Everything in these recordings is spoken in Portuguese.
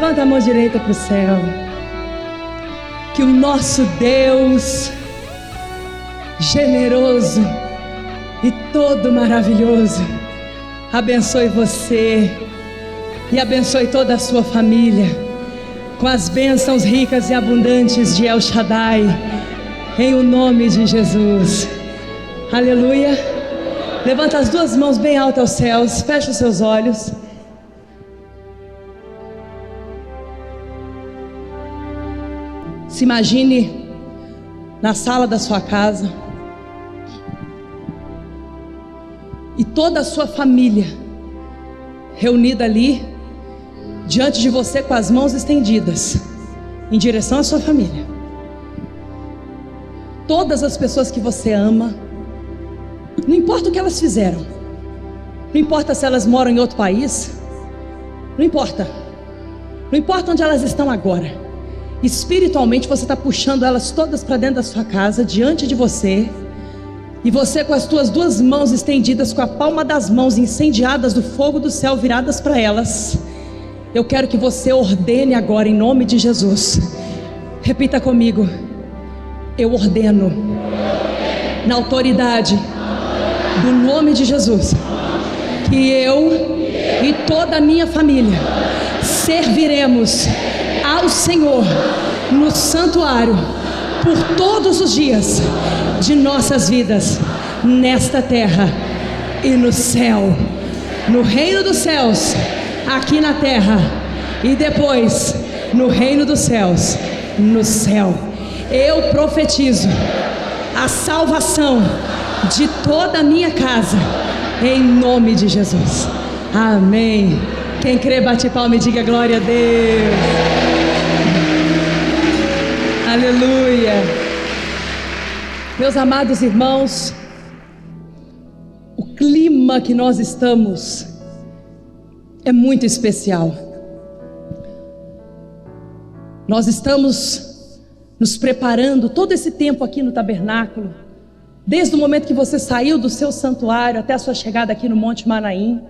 Levanta a mão direita para o céu. Que o nosso Deus generoso e todo maravilhoso abençoe você e abençoe toda a sua família com as bênçãos ricas e abundantes de El Shaddai, em o nome de Jesus. Aleluia. Levanta as duas mãos bem altas aos céus, fecha os seus olhos. Se imagine na sala da sua casa e toda a sua família reunida ali diante de você com as mãos estendidas em direção à sua família. Todas as pessoas que você ama, não importa o que elas fizeram, não importa se elas moram em outro país, não importa onde elas estão agora. Espiritualmente você está puxando elas todas para dentro da sua casa, diante de você. E você com as tuas duas mãos estendidas, com a palma das mãos incendiadas do fogo do céu viradas para elas, eu quero que você ordene agora em nome de Jesus. Repita comigo: eu ordeno, na autoridade do nome de Jesus, que eu e toda a minha família serviremos ao Senhor no santuário por todos os dias de nossas vidas, nesta terra e no céu, no reino dos céus, aqui na terra, e depois no reino dos céus, no céu. Eu profetizo a salvação de toda a minha casa, em nome de Jesus. Amém. Quem crê, bate palma e diga glória a Deus. Aleluia. Meus amados irmãos, o clima que nós estamos é muito especial. Nós estamos nos preparando todo esse tempo aqui no tabernáculo, desde o momento que você saiu do seu santuário até a sua chegada aqui no Monte Manaim,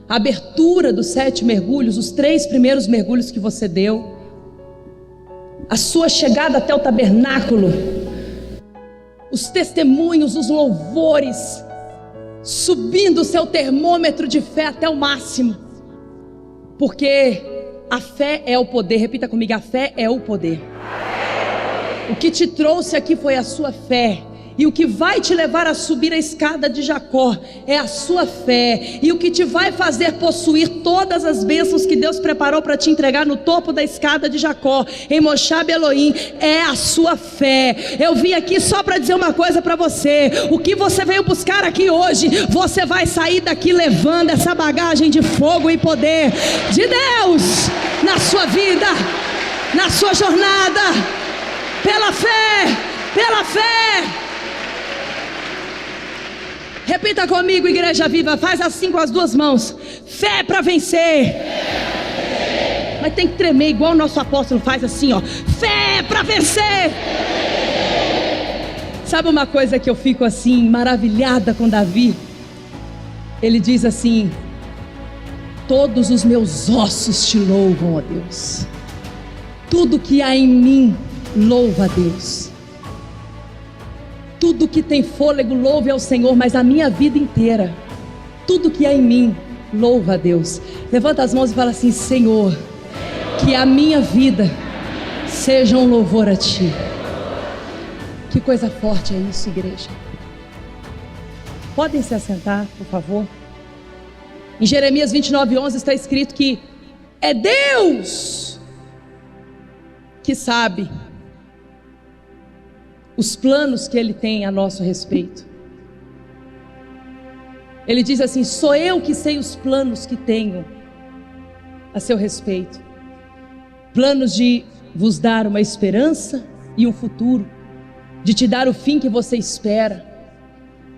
a abertura dos 7 mergulhos, os 3 primeiros mergulhos que você deu, a sua chegada até o tabernáculo, os testemunhos, os louvores, subindo o seu termômetro de fé até o máximo, porque a fé é o poder. Repita comigo: a fé é o poder. O que te trouxe aqui foi a sua fé. E o que vai te levar a subir a escada de Jacó é a sua fé. E o que te vai fazer possuir todas as bênçãos que Deus preparou para te entregar no topo da escada de Jacó, em Moshab Elohim, é a sua fé. Eu vim aqui só para dizer uma coisa para você: o que você veio buscar aqui hoje, você vai sair daqui levando essa bagagem de fogo e poder de Deus na sua vida, na sua jornada, pela fé, pela fé. Repita comigo, igreja viva, faz assim com as duas mãos: fé para vencer. Mas tem que tremer igual o nosso apóstolo faz, assim, ó: fé para vencer. Sabe uma coisa que eu fico assim maravilhada com Davi? Ele diz assim: todos os meus ossos te louvam, ó Deus. Tudo que há em mim louva a Deus. Tudo que tem fôlego louve ao Senhor, mas a minha vida inteira, tudo que há em mim louva a Deus. Levanta as mãos e fala assim: Senhor, que a minha vida seja um louvor a Ti. Que coisa forte é isso, igreja. Podem se assentar, por favor. Em Jeremias 29:11 está escrito que é Deus que sabe os planos que Ele tem a nosso respeito. Ele diz assim: sou eu que sei os planos que tenho a seu respeito. Planos de vos dar uma esperança e um futuro, de te dar o fim que você espera,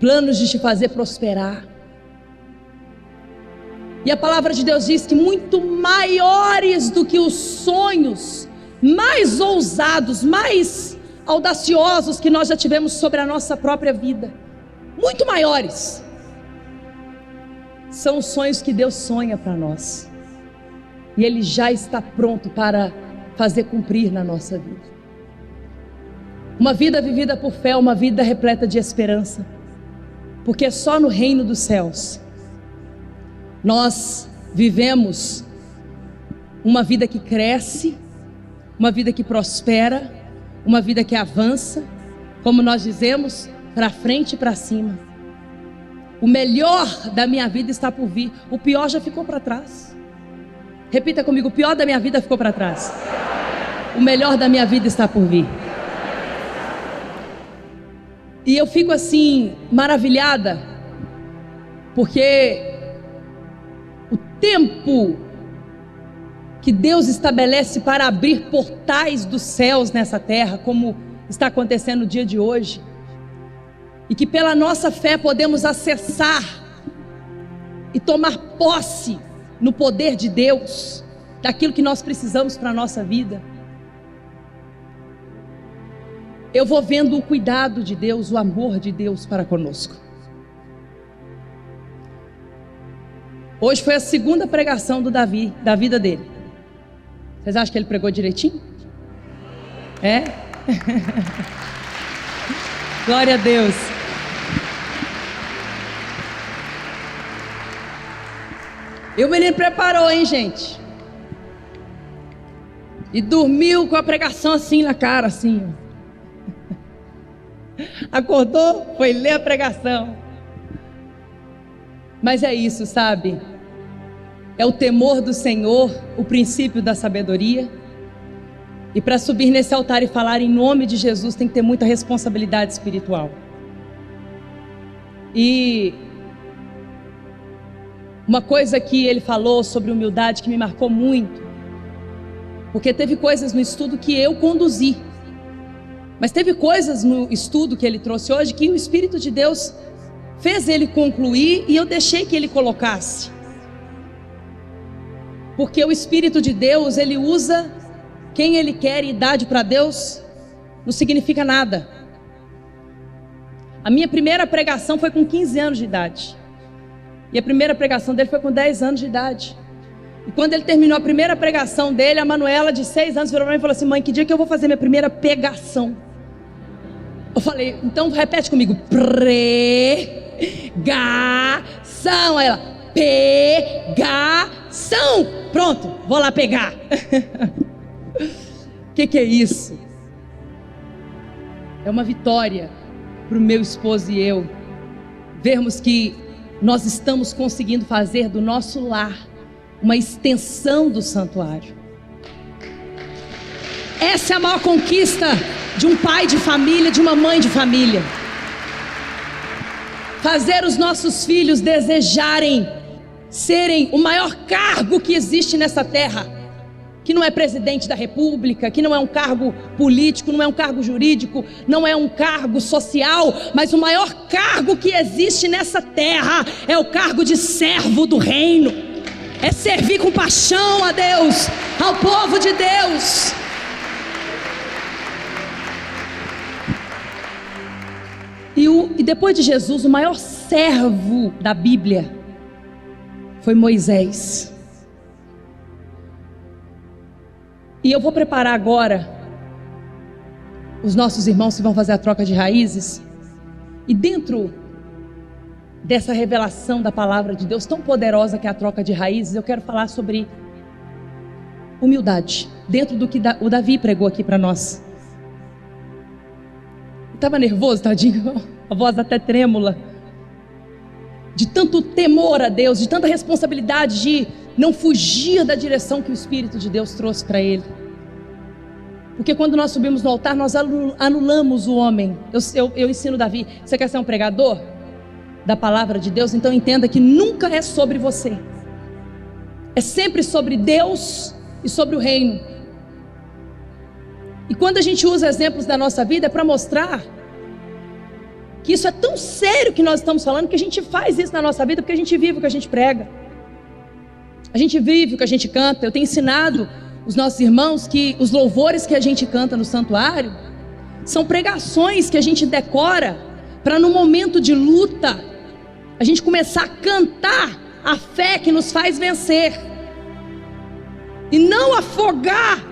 planos de te fazer prosperar. E a palavra de Deus diz que muito maiores do que os sonhos mais ousados, mais audaciosos que nós já tivemos sobre a nossa própria vida, muito maiores, são os sonhos que Deus sonha para nós. e Ele já está pronto para fazer cumprir na nossa vida. Uma vida vivida por fé, uma vida repleta de esperança, porque só no reino dos céus nós vivemos uma vida que cresce, uma vida que prospera, uma vida que avança, como nós dizemos, para frente e para cima. O melhor da minha vida está por vir, o pior já ficou para trás. Repita comigo: o pior da minha vida ficou para trás, o melhor da minha vida está por vir. E eu fico assim, maravilhada, porque o tempo que Deus estabelece para abrir portais dos céus nessa terra, como está acontecendo no dia de hoje, e que pela nossa fé podemos acessar e tomar posse no poder de Deus, daquilo que nós precisamos para a nossa vida. Eu vou vendo o cuidado de Deus, o amor de Deus para conosco. Hoje foi a segunda pregação do Davi, da vida dele. Vocês acham que ele pregou direitinho? É? Glória a Deus. E o menino preparou, hein, gente? E dormiu com a pregação assim na cara, assim. Acordou, foi ler a pregação. Mas é isso, sabe? É o temor do Senhor, o princípio da sabedoria. E para subir nesse altar e falar em nome de Jesus, tem que ter muita responsabilidade espiritual. E uma coisa que ele falou sobre humildade que me marcou muito, porque teve coisas no estudo que eu conduzi, mas teve coisas no estudo que ele trouxe hoje que o Espírito de Deus fez ele concluir e eu deixei que ele colocasse. Porque o Espírito de Deus, ele usa quem ele quer, e idade para Deus não significa nada. A minha primeira pregação foi com 15 anos de idade. E a primeira pregação dele foi com 10 anos de idade. E quando ele terminou a primeira pregação dele, a Manuela, de 6 anos, virou para mim e falou assim: mãe, que dia que eu vou fazer minha primeira pegação? Eu falei: então repete comigo: pregação. Aí ela: pegação. Pronto, vou lá pegar. O que é isso? É uma vitória para o meu esposo e eu vermos que nós estamos conseguindo fazer do nosso lar uma extensão do santuário. Essa é a maior conquista de um pai de família, de uma mãe de família. Fazer os nossos filhos desejarem serem o maior cargo que existe nessa terra, que não é presidente da república, que não é um cargo político, não é um cargo jurídico, não é um cargo social, mas o maior cargo que existe nessa terra é o cargo de servo do reino. É servir com paixão a Deus, ao povo de Deus. E depois de Jesus, o maior servo da Bíblia foi Moisés. E eu vou preparar agora os nossos irmãos que vão fazer a troca de raízes. E dentro dessa revelação da palavra de Deus tão poderosa que é a troca de raízes, eu quero falar sobre humildade, dentro do que o Davi pregou aqui para nós. Estava nervoso, tadinho, a voz até trêmula, de tanto temor a Deus, de tanta responsabilidade de não fugir da direção que o Espírito de Deus trouxe para ele. Porque quando nós subimos no altar, nós anulamos o homem. Eu ensino Davi: você quer ser um pregador da palavra de Deus? Então entenda que nunca é sobre você, é sempre sobre Deus e sobre o reino. E quando a gente usa exemplos da nossa vida, é para mostrar que isso é tão sério que nós estamos falando, que a gente faz isso na nossa vida, porque a gente vive o que a gente prega, a gente vive o que a gente canta. Eu tenho ensinado os nossos irmãos que os louvores que a gente canta no santuário são pregações que a gente decora, para no momento de luta a gente começar a cantar a fé que nos faz vencer. E não afogar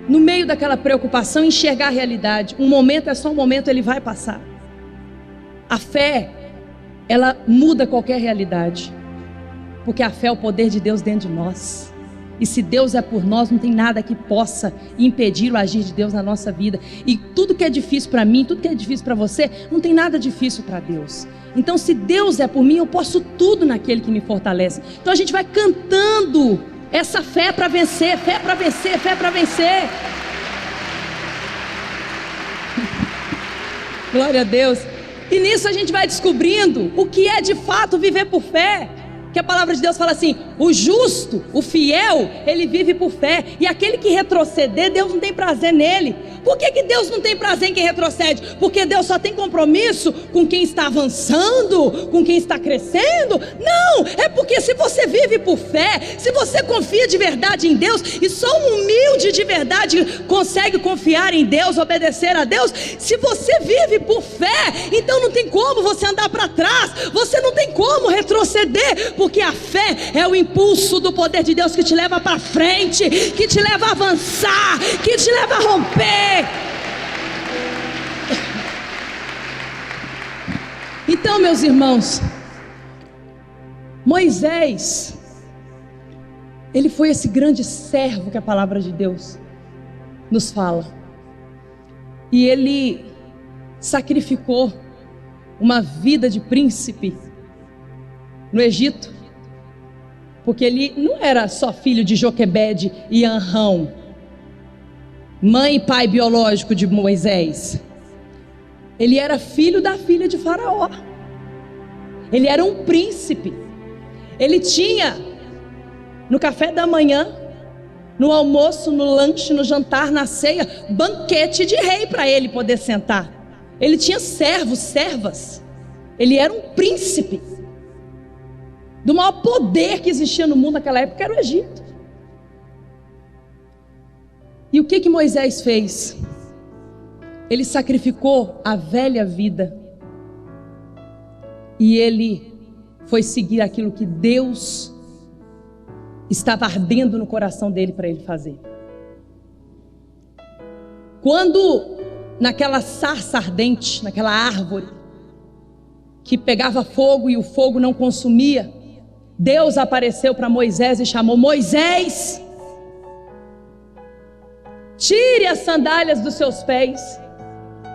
no meio daquela preocupação, enxergar a realidade. Um momento é só um momento, ele vai passar. A fé, ela muda qualquer realidade, porque a fé é o poder de Deus dentro de nós. E se Deus é por nós, não tem nada que possa impedir o agir de Deus na nossa vida. E tudo que é difícil para mim, tudo que é difícil para você, não tem nada difícil para Deus. Então, se Deus é por mim, eu posso tudo naquele que me fortalece. Então a gente vai cantando essa fé para vencer, fé para vencer, fé para vencer. Glória a Deus. E nisso a gente vai descobrindo o que é de fato viver por fé. Que a palavra de Deus fala assim: o justo, o fiel, ele vive por fé. E aquele que retroceder, Deus não tem prazer nele. Por que Deus não tem prazer em quem retrocede? Porque Deus só tem compromisso com quem está avançando, com quem está crescendo? Não, é porque se você vive por fé, se você confia de verdade em Deus, e só um humilde de verdade consegue confiar em Deus, obedecer a Deus. Se você vive por fé, então não tem como você andar para trás, você não tem como retroceder, porque a fé é o impulso do poder de Deus que te leva para frente, que te leva a avançar, que te leva a romper. Então, meus irmãos, Moisés, ele foi esse grande servo que a palavra de Deus nos fala. E ele sacrificou uma vida de príncipe no Egito, porque ele não era só filho de Joquebede e Anrão, mãe e pai biológico de Moisés. Ele era filho da filha de Faraó. Ele era um príncipe. Ele tinha no café da manhã, no almoço, no lanche, no jantar, na ceia, banquete de rei para ele poder sentar. Ele tinha servos, servas. Ele era um príncipe. Do maior poder que existia no mundo naquela época era o Egito. E o que Moisés fez? Ele sacrificou a velha vida. E ele foi seguir aquilo que Deus estava ardendo no coração dele para ele fazer. Quando naquela sarça ardente, naquela árvore que pegava fogo e o fogo não consumia, Deus apareceu para Moisés e chamou: Moisés, tire as sandálias dos seus pés,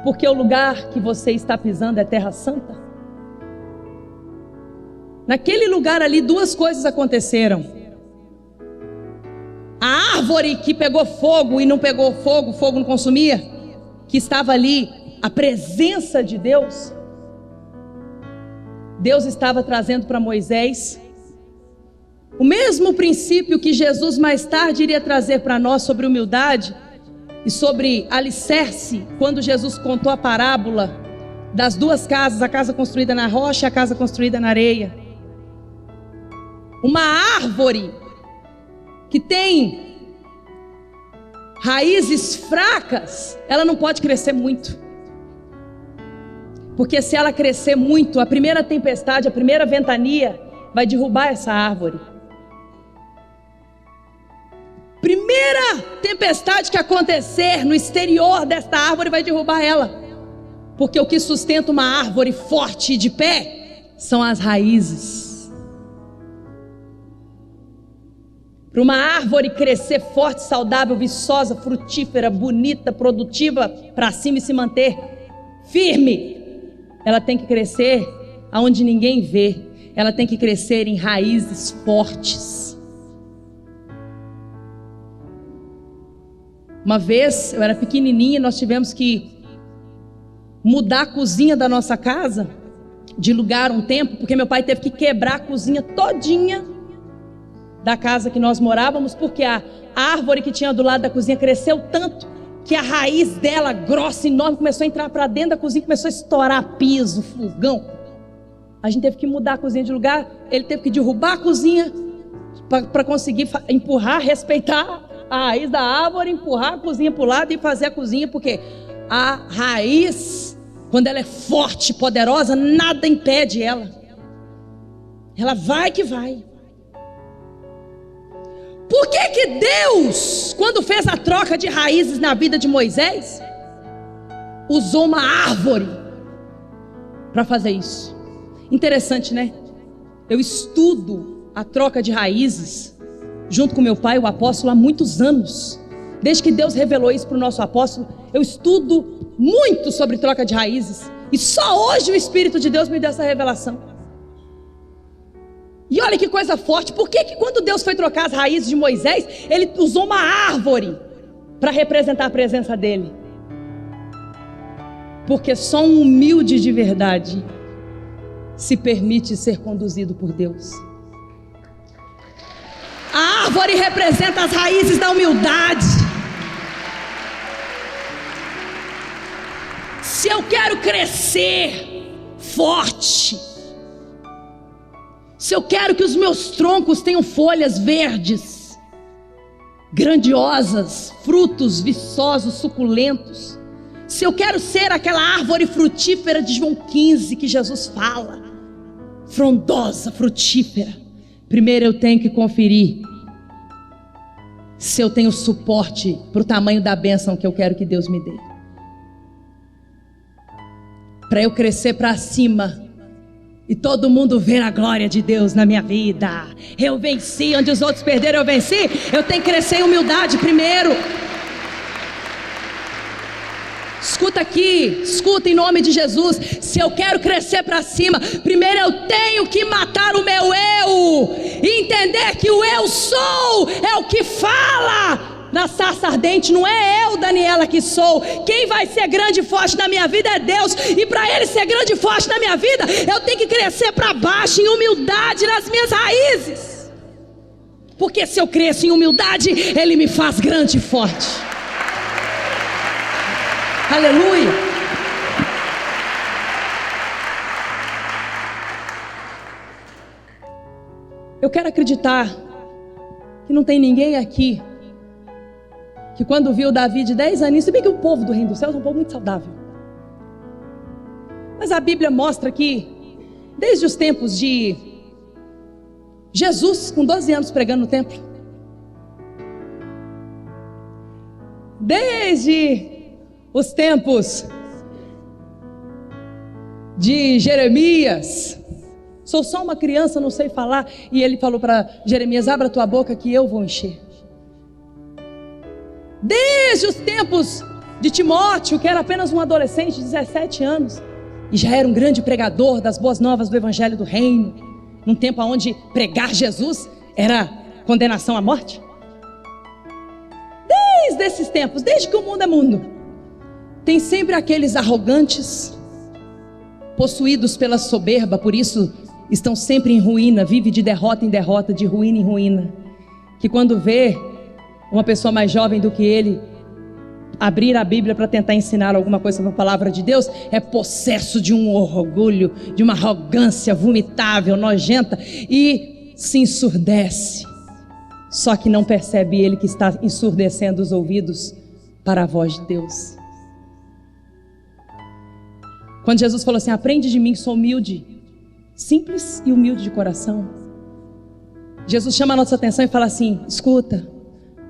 porque o lugar que você está pisando é terra santa. Naquele lugar ali, duas coisas aconteceram. A árvore que pegou fogo e não pegou fogo, fogo não consumia, que estava ali, a presença de Deus. Deus estava trazendo para Moisés o mesmo princípio que Jesus mais tarde iria trazer para nós sobre humildade e sobre alicerce, quando Jesus contou a parábola das duas casas, a casa construída na rocha e a casa construída na areia. Uma árvore que tem raízes fracas, ela não pode crescer muito, porque se ela crescer muito, a primeira tempestade, a primeira ventania vai derrubar essa árvore. Primeira tempestade que acontecer no exterior desta árvore vai derrubar ela, porque o que sustenta uma árvore forte e de pé são as raízes. Para uma árvore crescer forte, saudável, viçosa, frutífera, bonita, produtiva, para cima e se manter firme, ela tem que crescer aonde ninguém vê. Ela tem que crescer em raízes fortes. Uma vez, eu era pequenininha e nós tivemos que mudar a cozinha da nossa casa de lugar um tempo, porque meu pai teve que quebrar a cozinha todinha da casa que nós morávamos, porque a árvore que tinha do lado da cozinha cresceu tanto que a raiz dela, grossa, enorme, começou a entrar para dentro da cozinha, começou a estourar piso, fogão. A gente teve que mudar a cozinha de lugar. Ele teve que derrubar a cozinha para conseguir empurrar, respeitar a raiz da árvore, empurrar a cozinha para o lado e fazer a cozinha, porque a raiz, quando ela é forte, poderosa, nada impede ela. Ela vai que vai. Por que que Deus, quando fez a troca de raízes na vida de Moisés, usou uma árvore para fazer isso. Interessante, né? Eu estudo a troca de raízes junto com meu pai, o apóstolo, há muitos anos. Desde que Deus revelou isso para o nosso apóstolo, eu estudo muito sobre troca de raízes. E só hoje o Espírito de Deus me deu essa revelação. E olha que coisa forte. Por que quando Deus foi trocar as raízes de Moisés, Ele usou uma árvore para representar a presença dEle? Porque só um humilde de verdade se permite ser conduzido por Deus. A árvore representa as raízes da humildade. Se eu quero crescer forte, se eu quero que os meus troncos tenham folhas verdes, grandiosas, frutos viçosos, suculentos, se eu quero ser aquela árvore frutífera de João 15 que Jesus fala, frondosa, frutífera, primeiro eu tenho que conferir se eu tenho suporte para o tamanho da bênção que eu quero que Deus me dê. Para eu crescer para cima e todo mundo ver a glória de Deus na minha vida. Eu venci, onde os outros perderam eu venci. Eu tenho que crescer em humildade primeiro. Escuta aqui, escuta em nome de Jesus. Se eu quero crescer para cima, primeiro eu tenho que matar o meu eu e entender que o eu sou é o que fala na sarça ardente. Não é eu, Daniela, que sou. Quem vai ser grande e forte na minha vida é Deus. E para Ele ser grande e forte na minha vida, eu tenho que crescer para baixo, em humildade, nas minhas raízes. Porque se eu cresço em humildade, Ele me faz grande e forte. Aleluia. Eu quero acreditar que não tem ninguém aqui que quando viu Davi de 10 aninhos, se bem que o povo do reino dos céus é um povo muito saudável, mas a Bíblia mostra que desde os tempos de Jesus, com 12 anos pregando no templo, desde os tempos de Jeremias, sou só uma criança, não sei falar, e ele falou para Jeremias: abra tua boca que eu vou encher. Desde os tempos de Timóteo, que era apenas um adolescente de 17 anos, e já era um grande pregador das boas novas do Evangelho do Reino, num tempo onde pregar Jesus era condenação à morte. Desde esses tempos, desde que o mundo é mundo, tem sempre aqueles arrogantes, possuídos pela soberba, por isso estão sempre em ruína, vive de derrota em derrota, de ruína em ruína, que quando vê uma pessoa mais jovem do que ele abrir a Bíblia para tentar ensinar alguma coisa sobre a palavra de Deus, é possesso de um orgulho, de uma arrogância vomitável, nojenta, e se ensurdece. Só que não percebe ele que está ensurdecendo os ouvidos para a voz de Deus. Quando Jesus falou assim: aprende de mim que sou humilde, simples e humilde de coração, Jesus chama a nossa atenção e fala assim: escuta,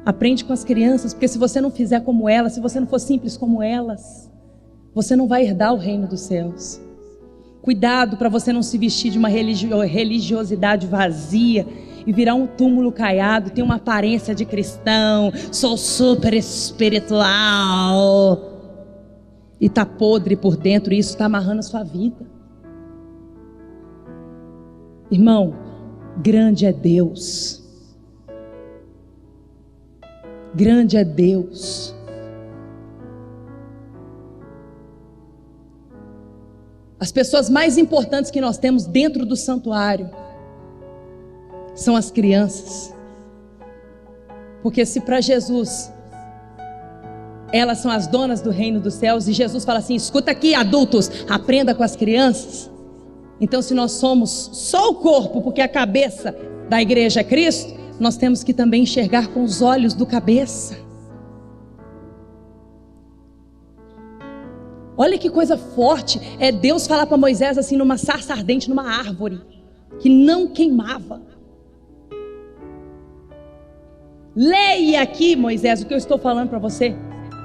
aprende com as crianças, porque se você não fizer como elas, se você não for simples como elas, você não vai herdar o reino dos céus. Cuidado para você não se vestir de uma religiosidade vazia e virar um túmulo caiado, ter uma aparência de cristão, sou super espiritual, e está podre por dentro, e isso está amarrando a sua vida. Irmão, grande é Deus. Grande é Deus. As pessoas mais importantes que nós temos dentro do santuário são as crianças. Porque se para Jesus elas são as donas do reino dos céus, e Jesus fala assim: escuta aqui, adultos, aprenda com as crianças. Então, se nós somos só o corpo, porque a cabeça da igreja é Cristo, nós temos que também enxergar com os olhos do cabeça. Olha que coisa forte é Deus falar para Moisés assim, numa sarça ardente, numa árvore que não queimava. Leia aqui, Moisés, o que eu estou falando para você.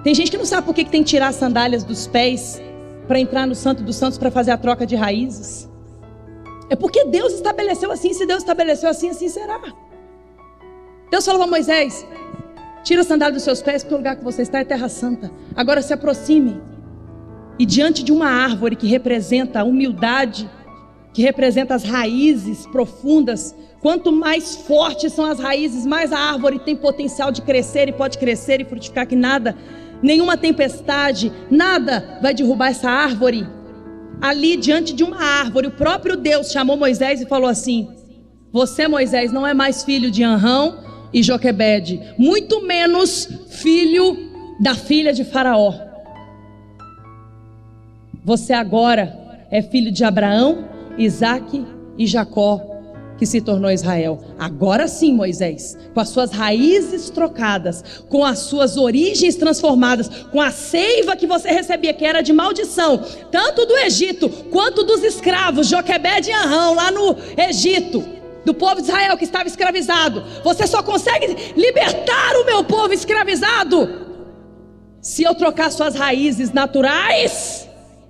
Tem gente que não sabe por que tem que tirar as sandálias dos pés para entrar no Santo dos Santos, para fazer a troca de raízes. É porque Deus estabeleceu assim. Se Deus estabeleceu assim, assim será. Deus falou para Moisés: tira a sandália dos seus pés, porque o lugar que você está é terra santa. Agora se aproxime, e diante de uma árvore que representa a humildade, que representa as raízes profundas, quanto mais fortes são as raízes, mais a árvore tem potencial de crescer, e pode crescer e frutificar, que nada, nenhuma tempestade, nada vai derrubar essa árvore. Ali diante de uma árvore, o próprio Deus chamou Moisés e falou assim: você, Moisés, não é mais filho de Anrão e Joquebede, muito menos filho da filha de Faraó. Você agora é filho de Abraão, Isaque e Jacó, que se tornou Israel. Agora sim, Moisés, com as suas raízes trocadas, com as suas origens transformadas, com a seiva que você recebia, que era de maldição, tanto do Egito quanto dos escravos, Joquebede e Anrão, lá no Egito, do povo de Israel que estava escravizado. Você só consegue libertar o meu povo escravizado se eu trocar suas raízes naturais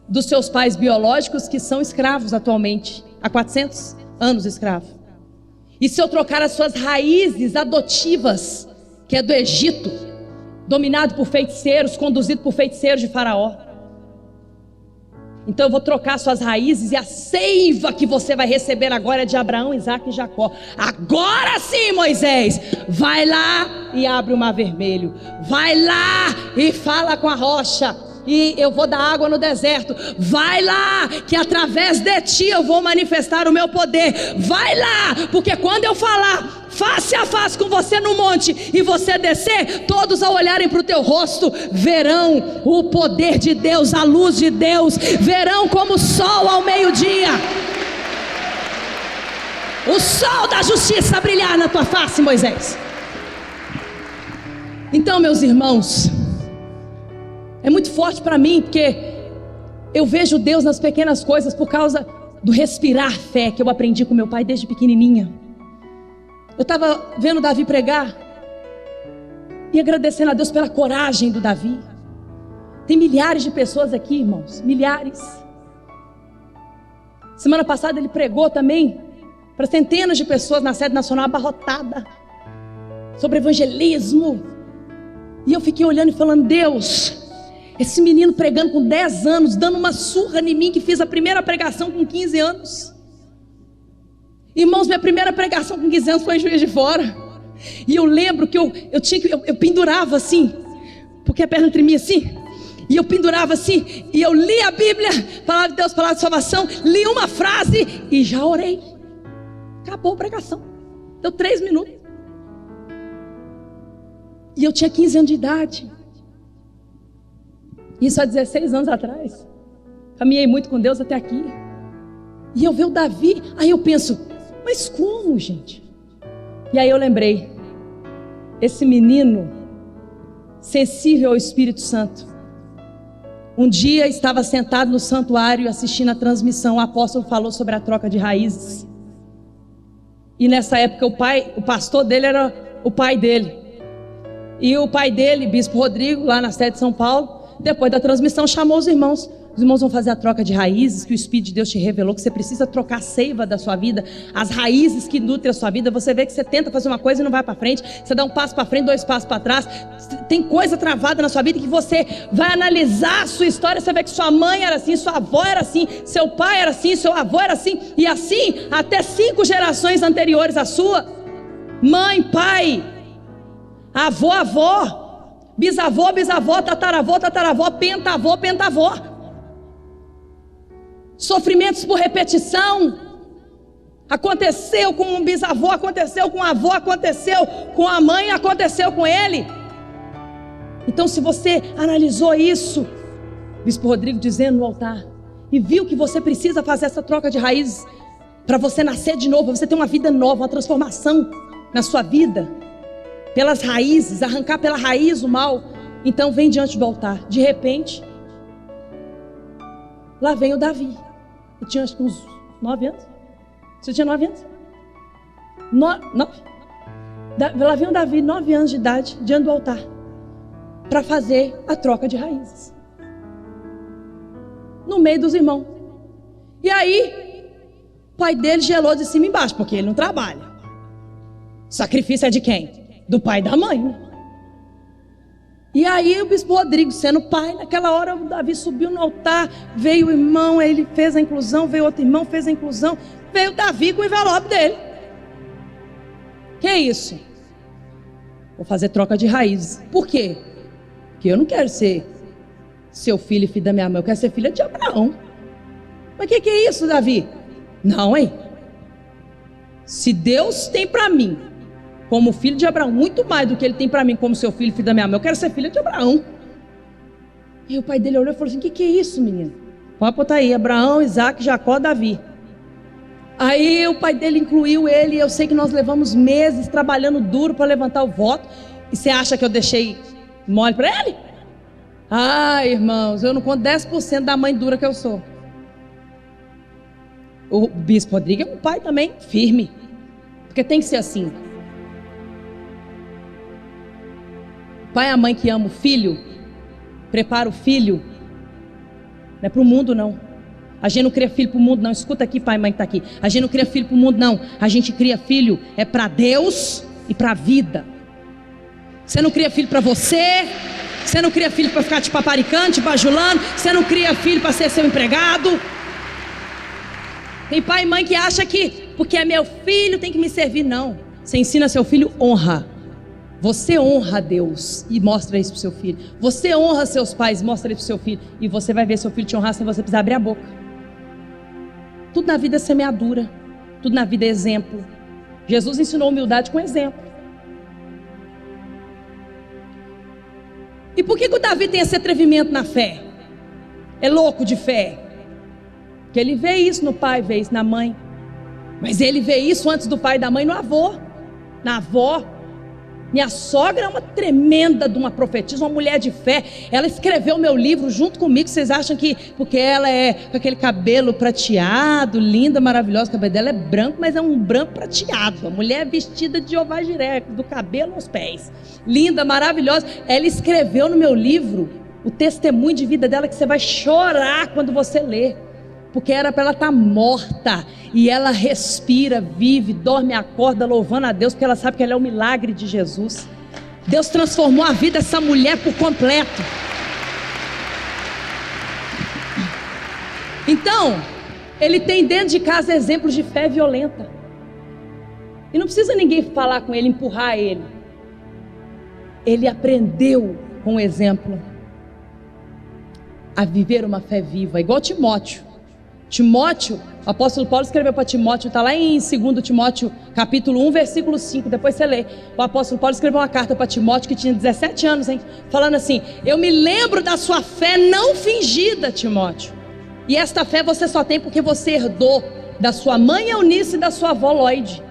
dos seus pais biológicos, que são escravos atualmente, há 400 anos escravo. E se eu trocar as suas raízes adotivas, que é do Egito, dominado por feiticeiros, conduzido por feiticeiros de Faraó, então eu vou trocar suas raízes, e a seiva que você vai receber agora é de Abraão, Isaque e Jacó. Agora sim, Moisés, vai lá e abre o mar vermelho, vai lá e fala com a rocha, e eu vou dar água no deserto. Vai lá, que através de ti eu vou manifestar o meu poder. Vai lá, porque quando eu falar face a face com você no monte, e você descer, todos ao olharem para o teu rosto, verão o poder de Deus, a luz de Deus, verão como o sol ao meio-dia, o sol da justiça brilhar na tua face, Moisés. Então, meus irmãos, é muito forte para mim, porque eu vejo Deus nas pequenas coisas, por causa do respirar fé que eu aprendi com meu pai desde pequenininha. Eu estava vendo Davi pregar e agradecendo a Deus pela coragem do Davi. Tem milhares de pessoas aqui, irmãos, milhares. Semana passada ele pregou também para centenas de pessoas na sede nacional abarrotada, sobre evangelismo. E eu fiquei olhando e falando: Deus, esse menino pregando com 10 anos, dando uma surra em mim, que fiz a primeira pregação com 15 anos. Irmãos, minha primeira pregação com 15 anos foi em Juiz de Fora. E eu lembro que eu pendurava assim, porque a perna tremia assim, e eu pendurava assim, e eu li a Bíblia, palavra de Deus, palavra de salvação, li uma frase e já orei. Acabou a pregação, deu 3 minutos. E eu tinha 15 anos de idade. Isso há 16 anos atrás. Caminhei muito com Deus até aqui. E eu vejo o Davi, aí eu penso: mas como, gente? E aí eu lembrei, esse menino sensível ao Espírito Santo, um dia estava sentado no santuário assistindo a transmissão. O apóstolo falou sobre a troca de raízes. E nessa época o pastor dele era o pai dele. E o pai dele, bispo Rodrigo, lá na sede de São Paulo, depois da transmissão, chamou os irmãos. Os irmãos vão fazer a troca de raízes, que o Espírito de Deus te revelou, que você precisa trocar a seiva da sua vida, as raízes que nutrem a sua vida. Você vê que você tenta fazer uma coisa e não vai para frente, você dá um passo para frente, 2 passos para trás, tem coisa travada na sua vida, que você vai analisar a sua história, você vê que sua mãe era assim, sua avó era assim, seu pai era assim, seu avô era assim, e assim até 5 gerações anteriores à sua. Mãe, pai, avô, avó, bisavô, bisavó, tataravô, tataravó, pentavô, pentavó. Sofrimentos por repetição. Aconteceu com um bisavô, aconteceu com um avô, aconteceu com a mãe, aconteceu com ele. Então, se você analisou isso, bispo Rodrigo dizendo no altar, e viu que você precisa fazer essa troca de raízes para você nascer de novo, para você ter uma vida nova, uma transformação na sua vida, pelas raízes, arrancar pela raiz o mal, então vem diante do altar. De repente, lá vem o Davi. Eu tinha acho que uns 9 anos. Você tinha 9 anos? 9? Lá vinha o Davi, 9 anos de idade, diante do altar, para fazer a troca de raízes, no meio dos irmãos. E aí, o pai dele gelou de cima e embaixo, porque ele não trabalha. O sacrifício é de quem? Do pai e da mãe, né? E aí o bispo Rodrigo, sendo pai, naquela hora o Davi subiu no altar, veio o irmão, ele fez a inclusão, veio outro irmão, fez a inclusão, veio o Davi com o envelope dele. Que é isso? Vou fazer troca de raízes. Por quê? Porque eu não quero ser seu filho e filho da minha mãe, eu quero ser filha de Abraão. Mas que é isso, Davi? Não, hein? Se Deus tem para mim como filho de Abraão muito mais do que ele tem para mim como seu filho e filho da minha mãe, eu quero ser filha de Abraão. E o pai dele olhou e falou assim: que é isso, menino? Pode botar aí, Abraão, Isaac, Jacó, Davi. Aí o pai dele incluiu ele. Eu sei que nós levamos meses trabalhando duro para levantar o voto. E você acha que eu deixei mole para ele? Ah, irmãos, eu não conto 10% da mãe dura que eu sou. O bispo Rodrigo é um pai também firme, porque tem que ser assim. O pai e a mãe que ama o filho, prepara o filho, não é para o mundo não. A gente não cria filho para o mundo não. Escuta aqui, pai e mãe que está aqui. A gente não cria filho para o mundo não. A gente cria filho é para Deus e para a vida. Você não cria filho para você. Você não cria filho para ficar te paparicando, te bajulando. Você não cria filho para ser seu empregado. Tem pai e mãe que acha que porque é meu filho tem que me servir. Não. Você ensina seu filho honra. Você honra a Deus e mostra isso para o seu filho. Você honra seus pais e mostra isso para o seu filho. E você vai ver seu filho te honrar sem você precisar abrir a boca. Tudo na vida é semeadura. Tudo na vida é exemplo. Jesus ensinou humildade com exemplo. E por que o Davi tem esse atrevimento na fé? É louco de fé. Porque ele vê isso no pai, vê isso na mãe. Mas ele vê isso antes do pai e da mãe no avô. Na avó. Minha sogra é uma tremenda de uma profetisa, uma mulher de fé. Ela escreveu meu livro junto comigo. Vocês acham que porque ela é com aquele cabelo prateado, linda, maravilhosa, o cabelo dela é branco, mas é um branco prateado. A mulher vestida de Jeová Jiré, do cabelo aos pés. Linda, maravilhosa. Ela escreveu no meu livro o testemunho de vida dela que você vai chorar quando você ler. Porque era para ela estar morta. E ela respira, vive, dorme, acorda louvando a Deus, porque ela sabe que ela é o milagre de Jesus. Deus transformou a vida dessa mulher por completo. Então, ele tem dentro de casa exemplos de fé violenta. E não precisa ninguém falar com ele, empurrar ele. Ele aprendeu com o exemplo a viver uma fé viva, igual Timóteo. Timóteo, o apóstolo Paulo escreveu para Timóteo, está lá em 2 Timóteo capítulo 1, versículo 5, depois você lê. O apóstolo Paulo escreveu uma carta para Timóteo que tinha 17 anos, hein? Falando assim: eu me lembro da sua fé não fingida, Timóteo. E esta fé você só tem porque você herdou da sua mãe Eunice e da sua avó Lloyd.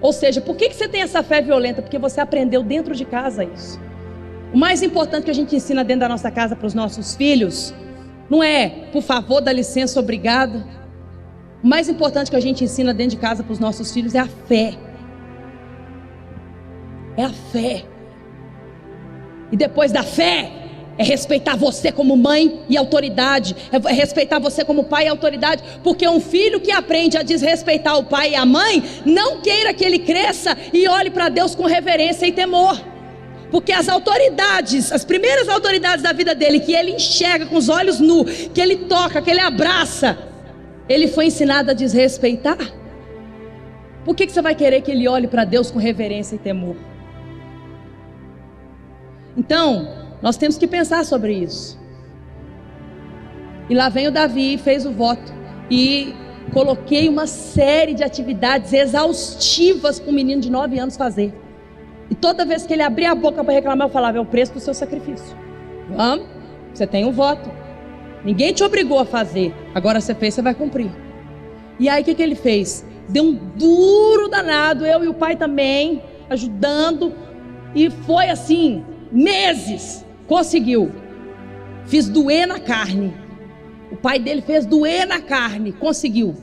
Ou seja, por que você tem essa fé violenta? Porque você aprendeu dentro de casa isso. O mais importante que a gente ensina dentro da nossa casa para os nossos filhos não é, por favor, dá licença, obrigado. O mais importante que a gente ensina dentro de casa para os nossos filhos é a fé. É a fé. E depois da fé, é respeitar você como mãe e autoridade. É respeitar você como pai e autoridade. Porque um filho que aprende a desrespeitar o pai e a mãe, não queira que ele cresça e olhe para Deus com reverência e temor. Porque as autoridades, as primeiras autoridades da vida dele, que ele enxerga com os olhos nus, que ele toca, que ele abraça, ele foi ensinado a desrespeitar. Por que você vai querer que ele olhe para Deus com reverência e temor? Então, nós temos que pensar sobre isso. E lá vem o Davi e fez o voto. E coloquei uma série de atividades exaustivas para um menino de 9 anos fazer. E toda vez que ele abria a boca para reclamar, eu falava: é o preço do seu sacrifício. Vamos, você tem um voto. Ninguém te obrigou a fazer. Agora você fez, você vai cumprir. E aí o que ele fez? Deu um duro danado, eu e o pai também, ajudando. E foi assim, meses. Conseguiu. Fiz doer na carne. O pai dele fez doer na carne. Conseguiu.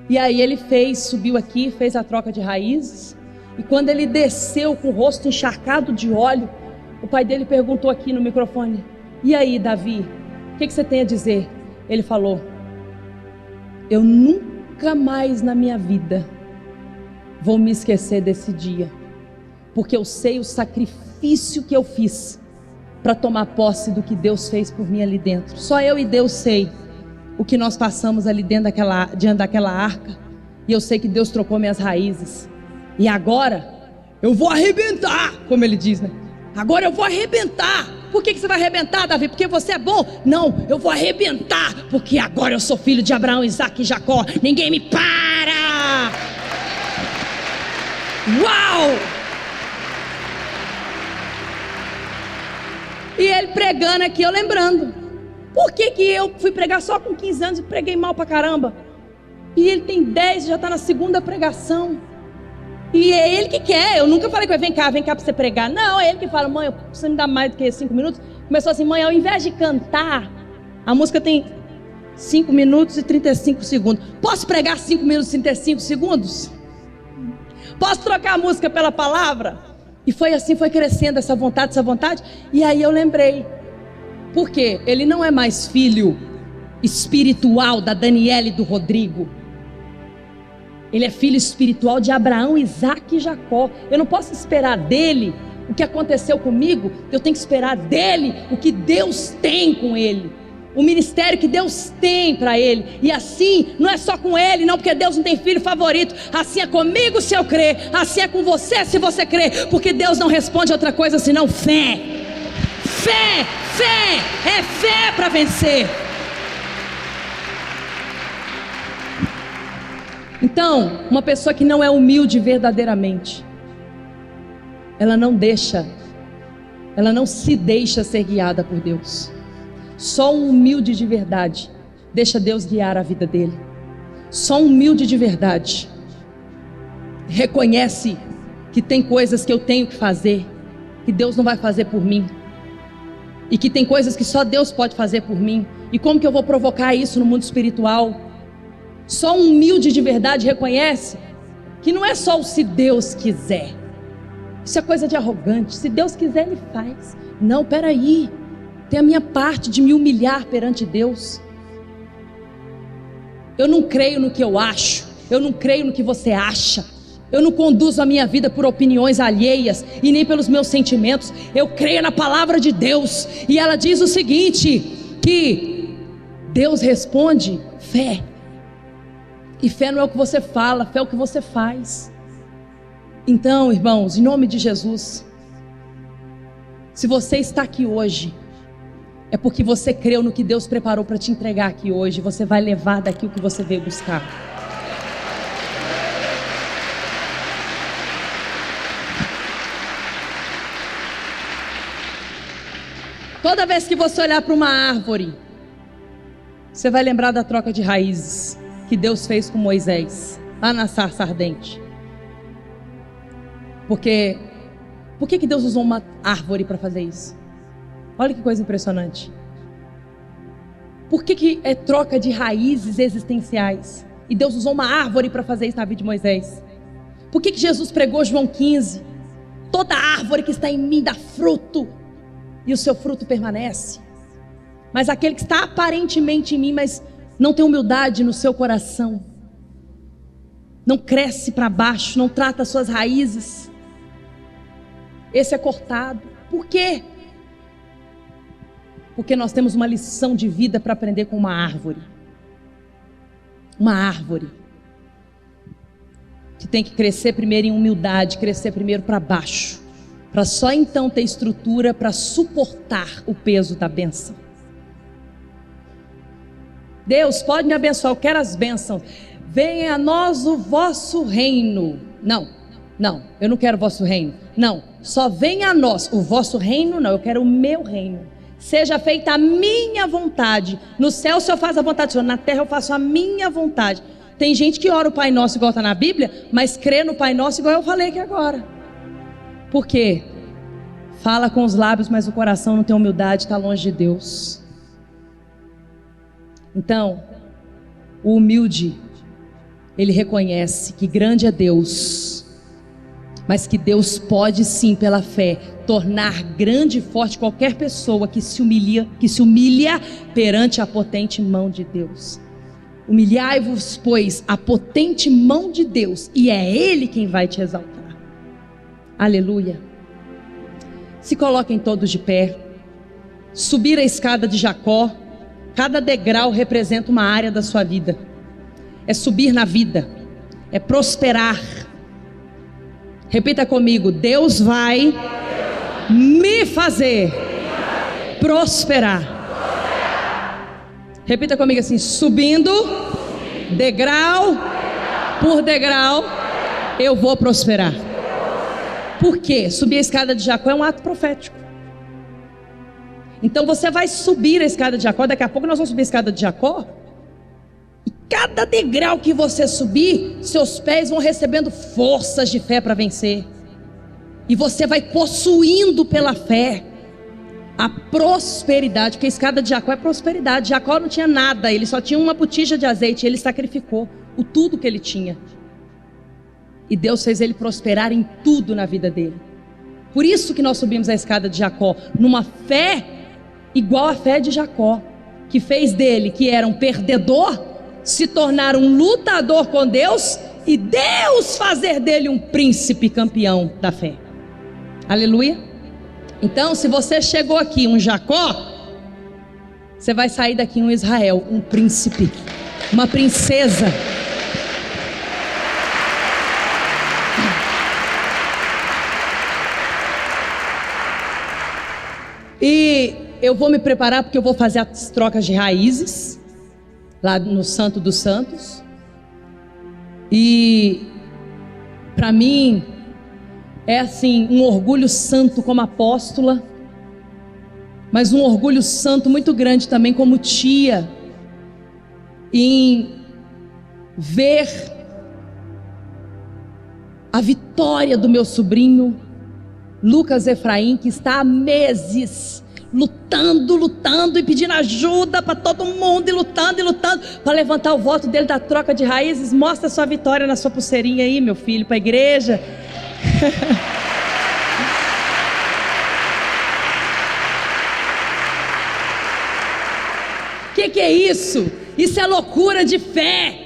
E aí ele fez, subiu aqui, fez a troca de raízes. E quando ele desceu com o rosto encharcado de óleo, o pai dele perguntou aqui no microfone: e aí, Davi, o que você tem a dizer? Ele falou: eu nunca mais na minha vida vou me esquecer desse dia, porque eu sei o sacrifício que eu fiz para tomar posse do que Deus fez por mim ali dentro. Só eu e Deus sei o que nós passamos ali diante daquela arca. E eu sei que Deus trocou minhas raízes. E agora eu vou arrebentar, como ele diz, né? Agora eu vou arrebentar. Por que você vai arrebentar, Davi? Porque você é bom? Não, eu vou arrebentar, porque agora eu sou filho de Abraão, Isaque e Jacó. Ninguém me para. Uau! E ele pregando aqui, eu lembrando. Por que eu fui pregar só com 15 anos e preguei mal pra caramba? E ele tem 10, já está na segunda pregação. E é ele que quer. Eu nunca falei com ele: vem cá para você pregar. Não, é ele que fala: mãe, você me dá mais do que 5 minutos? Começou assim: mãe, ao invés de cantar, a música tem 5 minutos e 35 segundos. Posso pregar 5 minutos e 35 segundos? Posso trocar a música pela palavra? E foi assim, foi crescendo essa vontade. E aí eu lembrei. Por quê? Ele não é mais filho espiritual da Daniela e do Rodrigo. Ele é filho espiritual de Abraão, Isaque e Jacó. Eu não posso esperar dele o que aconteceu comigo. Eu tenho que esperar dele o que Deus tem com ele, o ministério que Deus tem para ele. E assim, não é só com ele, não, porque Deus não tem filho favorito. Assim é comigo se eu crer, assim é com você se você crer, porque Deus não responde a outra coisa senão fé. É fé para vencer. Então, uma pessoa que não é humilde verdadeiramente, ela não se deixa ser guiada por Deus. Só um humilde de verdade deixa Deus guiar a vida dele. Só um humilde de verdade reconhece que tem coisas que eu tenho que fazer, que Deus não vai fazer por mim, e que tem coisas que só Deus pode fazer por mim. E como que eu vou provocar isso no mundo espiritual? Só um humilde de verdade reconhece que não é só o se Deus quiser. Isso é coisa de arrogante. Se Deus quiser, Ele faz. Não, peraí, tem a minha parte de me humilhar perante Deus. Eu não creio no que eu acho, eu não creio no que você acha. Eu não conduzo a minha vida por opiniões alheias e nem pelos meus sentimentos. Eu creio na palavra de Deus, e ela diz o seguinte: que Deus responde fé. E fé não é o que você fala, fé é o que você faz. Então, irmãos, em nome de Jesus, se você está aqui hoje, é porque você creu no que Deus preparou para te entregar aqui hoje. Você vai levar daqui o que você veio buscar. Toda vez que você olhar para uma árvore, você vai lembrar da troca de raízes que Deus fez com Moisés, lá na sarça ardente. Por que Deus usou uma árvore para fazer isso? Olha que coisa impressionante. Por que é troca de raízes existenciais? E Deus usou uma árvore para fazer isso na vida de Moisés. Por que Jesus pregou João 15? Toda árvore que está em mim dá fruto, e o seu fruto permanece. Mas aquele que está aparentemente em mim, mas não tem humildade no seu coração, não cresce para baixo, não trata as suas raízes, esse é cortado. Por quê? Porque nós temos uma lição de vida para aprender com uma árvore. Uma árvore que tem que crescer primeiro em humildade, crescer primeiro para baixo, para só então ter estrutura para suportar o peso da bênção. Deus pode me abençoar, eu quero as bênçãos. Venha a nós o vosso reino. Não, eu não quero o vosso reino. Não, só venha a nós o vosso reino. Não, eu quero o meu reino. Seja feita a minha vontade. No céu o Senhor faz a vontade do Senhor, na terra eu faço a minha vontade. Tem gente que ora o Pai Nosso igual está na Bíblia, mas crê no Pai Nosso igual eu falei aqui agora. Por quê? Fala com os lábios, mas o coração não tem humildade, está longe de Deus. Então, o humilde, ele reconhece que grande é Deus mas que Deus pode sim, pela fé, tornar grande e forte qualquer pessoa que se humilha perante a potente mão de Deus. Humilhai-vos, pois, à potente mão de Deus, e é Ele quem vai te exaltar. Aleluia. Se coloquem todos de pé. Subir a escada de Jacó, cada degrau representa uma área da sua vida. É subir na vida, é prosperar. Repita comigo: Deus vai me fazer prosperar. Repita comigo assim: subindo, degrau por degrau, eu vou prosperar. Por quê? Subir a escada de Jacó é um ato profético. Então você vai subir a escada de Jacó. Daqui a pouco nós vamos subir a escada de Jacó. E cada degrau que você subir, seus pés vão recebendo forças de fé para vencer. E você vai possuindo pela fé a prosperidade, porque a escada de Jacó é prosperidade. Jacó não tinha nada, ele só tinha uma botija de azeite. Ele sacrificou o tudo que ele tinha, e Deus fez ele prosperar em tudo na vida dele. Por isso que nós subimos a escada de Jacó, numa fé igual à fé de Jacó, que fez dele, que era um perdedor, se tornar um lutador com Deus, e Deus fazer dele um príncipe campeão da fé. Aleluia. Então, se você chegou aqui um Jacó, você vai sair daqui um Israel, um príncipe, uma princesa. E eu vou me preparar, porque eu vou fazer as trocas de raízes lá no Santo dos Santos. E para mim é assim, um orgulho santo como apóstola, mas um orgulho santo muito grande também como tia, em ver a vitória do meu sobrinho Lucas Efraim, que está há meses lutando e pedindo ajuda para todo mundo, e lutando para levantar o voto dele da troca de raízes. Mostra a sua vitória na sua pulseirinha aí, meu filho, para a igreja. Que é isso? Isso é loucura de fé.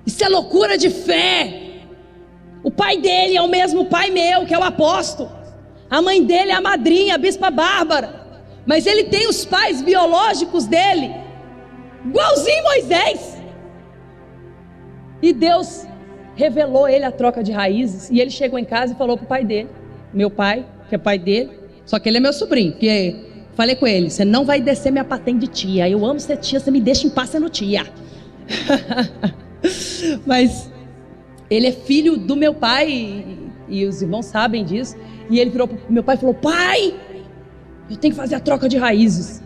Isso é loucura de fé. O pai dele é o mesmo pai meu, que é o apóstolo. A mãe dele é a madrinha, a bispa Bárbara. Mas ele tem os pais biológicos dele, igualzinho Moisés. E Deus revelou ele a troca de raízes. E ele chegou em casa e falou para o pai dele, meu pai, que é pai dele, só que ele é meu sobrinho, porque falei com ele: você não vai descer minha patente de tia. Eu amo ser tia, você me deixa em paz sendo tia. Mas ele é filho do meu pai, e os irmãos sabem disso. E ele virou para meu pai e falou: pai, eu tenho que fazer a troca de raízes.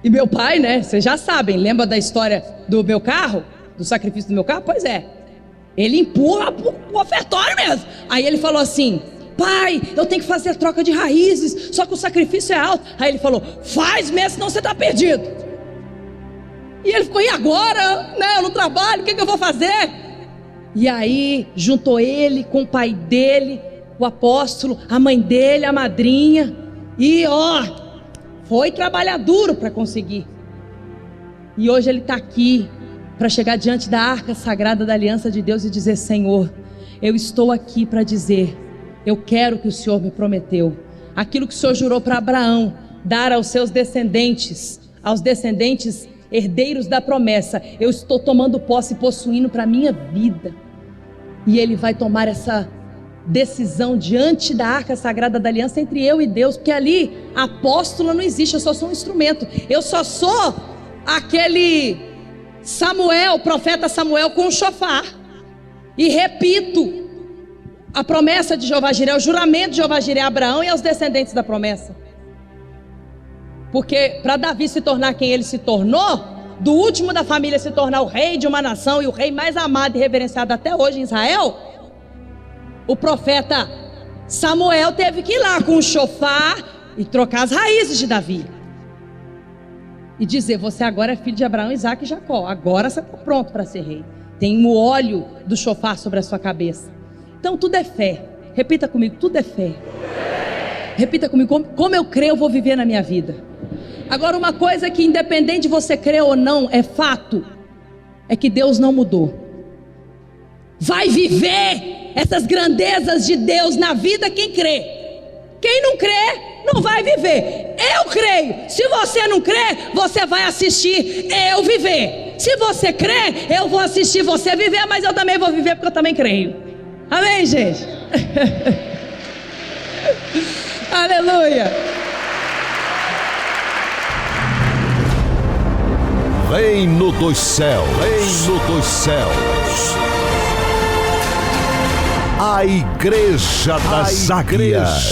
E meu pai, né, vocês já sabem, lembra da história do meu carro? Do sacrifício do meu carro? Pois é, ele empurra o ofertório mesmo. Aí ele falou assim: pai, eu tenho que fazer a troca de raízes, só que o sacrifício é alto. Aí ele falou: faz mesmo, senão você está perdido. E ele ficou: e agora? Né, eu não trabalho, o que eu vou fazer? E aí juntou ele com o pai dele, o apóstolo, a mãe dele, a madrinha, e foi trabalhar duro para conseguir. E hoje ele está aqui para chegar diante da arca sagrada da aliança de Deus e dizer: Senhor, eu estou aqui para dizer, eu quero o que o Senhor me prometeu, aquilo que o Senhor jurou para Abraão, dar aos seus descendentes, herdeiros da promessa. Eu estou tomando posse e possuindo para a minha vida. E ele vai tomar essa decisão diante da arca sagrada da aliança entre eu e Deus, porque ali a apóstola não existe, eu só sou um instrumento. Eu só sou aquele Samuel, profeta Samuel com o chofar, e repito a promessa de Jeová Jireh, o juramento de Jeová Jireh a Abraão e aos descendentes da promessa. Porque para Davi se tornar quem ele se tornou, do último da família se tornar o rei de uma nação e o rei mais amado e reverenciado até hoje em Israel, o profeta Samuel teve que ir lá com o chofar e trocar as raízes de Davi e dizer: você agora é filho de Abraão, Isaac e Jacó, agora você está pronto para ser rei. Tem o óleo do chofar sobre a sua cabeça. Então tudo é fé. Repita comigo, tudo é fé. Repita comigo, como eu creio, eu vou viver na minha vida. Agora, uma coisa que independente de você crer ou não, é fato, é que Deus não mudou. Vai viver essas grandezas de Deus na vida quem crê. Quem não crê, não vai viver. Eu creio. Se você não crê, você vai assistir eu viver. Se você crê, eu vou assistir você viver, mas eu também vou viver porque eu também creio. Amém, gente? Aleluia. Reino dos céus, reino dos céus. A Igreja das Águias.